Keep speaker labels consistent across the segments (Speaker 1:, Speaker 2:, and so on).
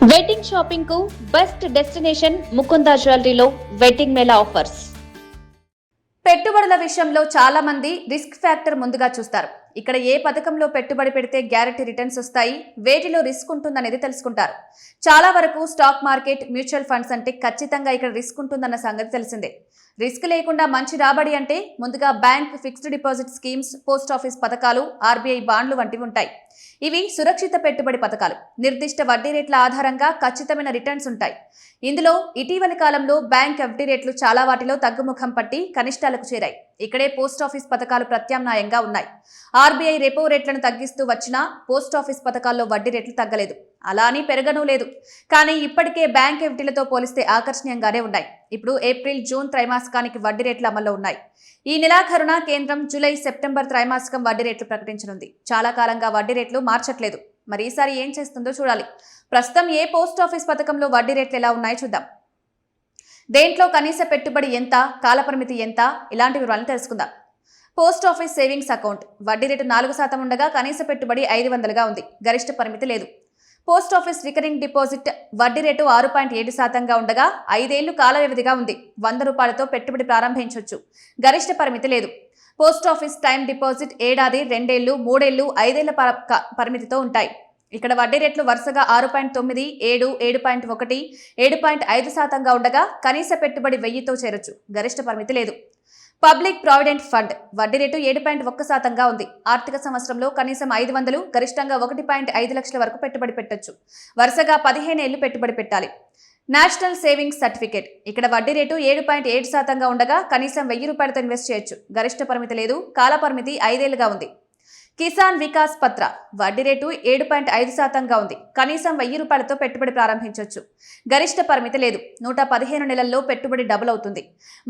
Speaker 1: Wedding shopping కు best destination Mukunda జ్యువెలరీలో wedding mela offers.
Speaker 2: పెట్టుబడుల విషయంలో చాలా మంది రిస్క్ ఫ్యాక్టర్ ముందుగా చూస్తారు. ఇక్కడ ఏ పథకంలో పెట్టుబడి పెడితే గ్యారెంటీ రిటర్న్స్ వస్తాయి, వేటిలో రిస్క్ ఉంటుందనేది తెలుసుకుంటారు. చాలా వరకు స్టాక్ మార్కెట్, మ్యూచువల్ ఫండ్స్ అంటే ఖచ్చితంగా ఇక్కడ రిస్క్ ఉంటుందన్న సంగతి తెలిసిందే. రిస్క్ లేకుండా మంచి రాబడి అంటే ముందుగా bank fixed deposit schemes, post office పథకాలు, ఆర్బీఐ బాండ్లు వంటివి ఉంటాయి. ఇవి సురక్షిత పెట్టుబడి పథకాలు. నిర్దిష్ట వడ్డీ రేట్ల ఆధారంగా ఖచ్చితమైన రిటర్న్స్ ఉంటాయి. ఇందులో ఇటీవలి కాలంలో బ్యాంక్ ఎఫ్డీ రేట్లు చాలా వాటిలో తగ్గుముఖం పట్టి కనిష్టాలకు చేరాయి. ఇక్కడే పోస్ట్ ఆఫీస్ పథకాలు ప్రత్యామ్నాయంగా ఉన్నాయి. ఆర్బీఐ రెపో రేట్లను తగ్గిస్తూ వచ్చినా పోస్ట్ ఆఫీస్ పథకాల్లో వడ్డీ రేట్లు తగ్గలేదు, అలా అని పెరగనూ లేదు. కానీ ఇప్పటికే బ్యాంక్ ఎఫ్డీలతో పోలిస్తే ఆకర్షణీయంగానే ఉన్నాయి. ఇప్పుడు ఏప్రిల్, జూన్ త్రైమాసికానికి వడ్డీ రేట్లు అమల్లో ఉన్నాయి. ఈ నెలాఖరున కేంద్రం జూలై, సెప్టెంబర్ త్రైమాసికం వడ్డీ రేట్లు ప్రకటించనుంది. చాలా కాలంగా వడ్డీ రేట్లు మార్చట్లేదు. మరి ఈసారి ఏం చేస్తుందో చూడాలి. ప్రస్తుతం ఏ పోస్ట్ ఆఫీస్ పథకంలో వడ్డీ రేట్లు ఎలా ఉన్నాయో చూద్దాం. దేంట్లో కనీస పెట్టుబడి ఎంత, కాలపరిమితి ఎంత, ఇలాంటి వివరాలను తెలుసుకుందాం. పోస్ట్ ఆఫీస్ సేవింగ్స్ అకౌంట్ వడ్డీ రేటు 4% ఉండగా కనీస పెట్టుబడి 500గా ఉంది. గరిష్ట పరిమితి లేదు. పోస్ట్ ఆఫీస్ రికరింగ్ డిపాజిట్ వడ్డీ రేటు 6.7%గా ఉండగా 5 ఏళ్లు కాల వ్యవధిగా ఉంది. 100 రూపాయలతో పెట్టుబడి ప్రారంభించవచ్చు. గరిష్ట పరిమితి లేదు. పోస్ట్ ఆఫీస్ టైం డిపాజిట్ ఏడాది, 2 ఏళ్లు, 3 ఏళ్లు, 5 ఏళ్ల పరిమితితో ఉంటాయి. ఇక్కడ వడ్డీ రేట్లు వరుసగా 6.9, 7, 7.1, 7.5%గా ఉండగా కనీస పెట్టుబడి 1000తో చేరొచ్చు. గరిష్ట పరిమితి లేదు. పబ్లిక్ ప్రావిడెంట్ ఫండ్ వడ్డీ రేటు 7.1%గా ఉంది. ఆర్థిక సంవత్సరంలో కనీసం 500, గరిష్టంగా 1.5 లక్షల వరకు పెట్టుబడి పెట్టొచ్చు. వరుసగా 15 ఏళ్లు పెట్టుబడి పెట్టాలి. నేషనల్ సేవింగ్స్ సర్టిఫికేట్ ఇక్కడ వడ్డీ రేటు 7.7%గా ఉండగా కనీసం 1000 రూపాయలతో ఇన్వెస్ట్ చేయొచ్చు. గరిష్ట పరిమితి లేదు. కాల పరిమితి 5 ఏళ్లుగా ఉంది. కిసాన్ వికాస్ పత్ర వడ్డీ రేటు 7.5%గా ఉంది. కనీసం 1000 రూపాయలతో పెట్టుబడి ప్రారంభించవచ్చు. గరిష్ట పరిమితి లేదు. 115 నెలల్లో పెట్టుబడి డబుల్ అవుతుంది.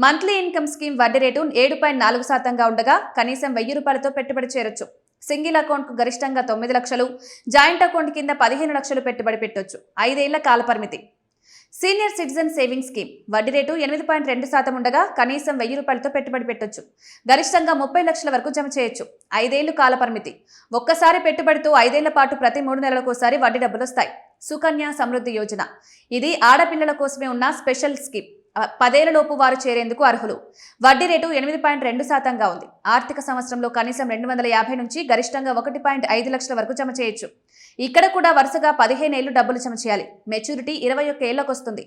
Speaker 2: మంత్లీ ఇన్కమ్ స్కీమ్ వడ్డీ రేటు 7.4%గా ఉండగా కనీసం 1000 రూపాయలతో పెట్టుబడి చేరొచ్చు. సింగిల్ అకౌంట్ కు గరిష్టంగా 9 లక్షలు, జాయింట్ అకౌంట్ కింద 15 లక్షలు పెట్టుబడి పెట్టొచ్చు. 5 ఏళ్ల కాల పరిమితి. సీనియర్ సిటిజన్ సేవింగ్ స్కీమ్ వడ్డీ రేటు 8.2% ఉండగా కనీసం 1000 రూపాయలతో పెట్టుబడి పెట్టొచ్చు. గరిష్టంగా 30 లక్షల వరకు జమ చేయొచ్చు. 5 ఏళ్లు కాల పరిమితి. ఒక్కసారి పెట్టుబడితో 5 ఏళ్ల పాటు ప్రతి 3 నెలలకోసారి వడ్డీ డబ్బులు వస్తాయి. సుకన్య సమృద్ధి యోజన ఇది ఆడపిల్లల కోసమే ఉన్న స్పెషల్ స్కీమ్. 10 ఏళ్లలోపు వారు చేరేందుకు అర్హులు. వడ్డీ రేటు 8.2%గా ఉంది. ఆర్థిక సంవత్సరంలో కనీసం 250 నుంచి గరిష్టంగా 1.5 లక్షల వరకు జమ చేయొచ్చు. ఇక్కడ కూడా వరుసగా 15 ఏళ్లు డబ్బులు జమ చేయాలి. మెచ్యూరిటీ 21 ఏళ్లకు వస్తుంది.